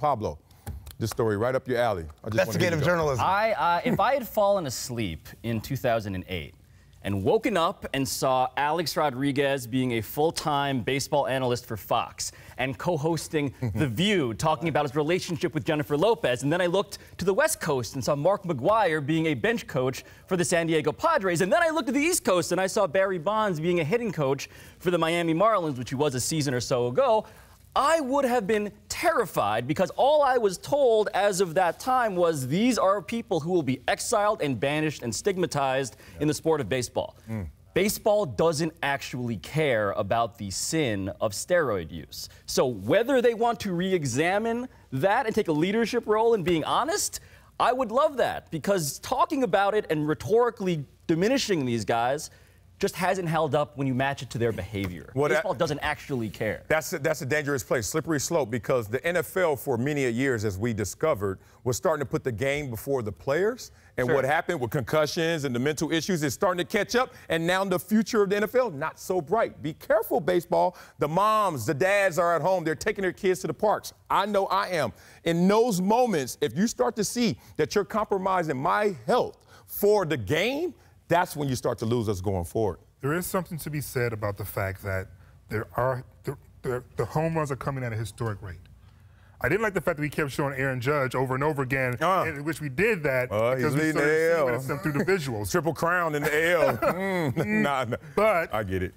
Pablo, this story right up your alley. Investigative journalism. If I had fallen asleep in 2008 and woken up and saw Alex Rodriguez being a full-time baseball analyst for Fox and co-hosting The View, talking about his relationship with Jennifer Lopez, and then I looked to the West Coast and saw Mark McGwire being a bench coach for the San Diego Padres, and then I looked to the East Coast and I saw Barry Bonds being a hitting coach for the Miami Marlins, which he was a season or so ago, I would have been terrified, because all I was told as of that time was these are people who will be exiled and banished and stigmatized in the sport of baseball. Baseball doesn't actually care about the sin of steroid use. So whether they want to re-examine that and take a leadership role in being honest, I would love that, because talking about it and rhetorically diminishing these guys just hasn't held up when you match it to their behavior. Well, baseball doesn't actually care. That's a dangerous place, slippery slope, because the NFL for many years, as we discovered, was starting to put the game before the players. And what happened with concussions and the mental issues is starting to catch up, and now the future of the NFL, not so bright. Be careful, baseball. The moms, the dads are at home. They're taking their kids to the parks. I know I am. In those moments, if you start to see that you're compromising my health for the game, that's when you start to lose us going forward. There is something to be said about the fact that the home runs are coming at a historic rate. I didn't like the fact that we kept showing Aaron Judge over and over again, in which we did that because we started seeing them through the visuals. Triple crown in the L. Nah. But I get it.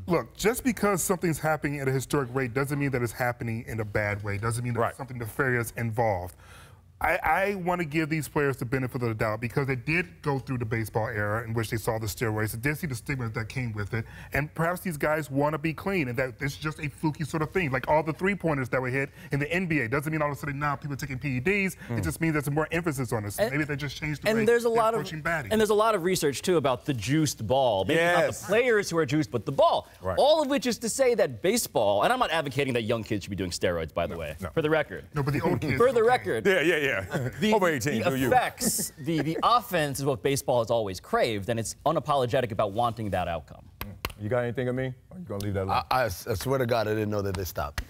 Look, just because something's happening at a historic rate doesn't mean that it's happening in a bad way. Doesn't mean that there's something nefarious involved. I want to give these players the benefit of the doubt, because they did go through the baseball era in which they saw the steroids. They did see the stigma that came with it. And perhaps these guys want to be clean, and that it's just a fluky sort of thing. Like all the three-pointers that were hit in the NBA. Doesn't mean all of a sudden now people are taking PEDs. It just means there's more emphasis on this. Maybe they just changed the way they're approaching batting. And there's a lot of research, too, about the juiced ball. Maybe not the players who are juiced, but the ball. All of which is to say that baseball, and I'm not advocating that young kids should be doing steroids, by the way, for the record. No, but the old kids. For the record. Yeah. Over 18, the effects, the offense is what baseball has always craved, and it's unapologetic about wanting that outcome. You got anything of me? Or are you going to leave that alone? I swear to God, I didn't know that they stopped.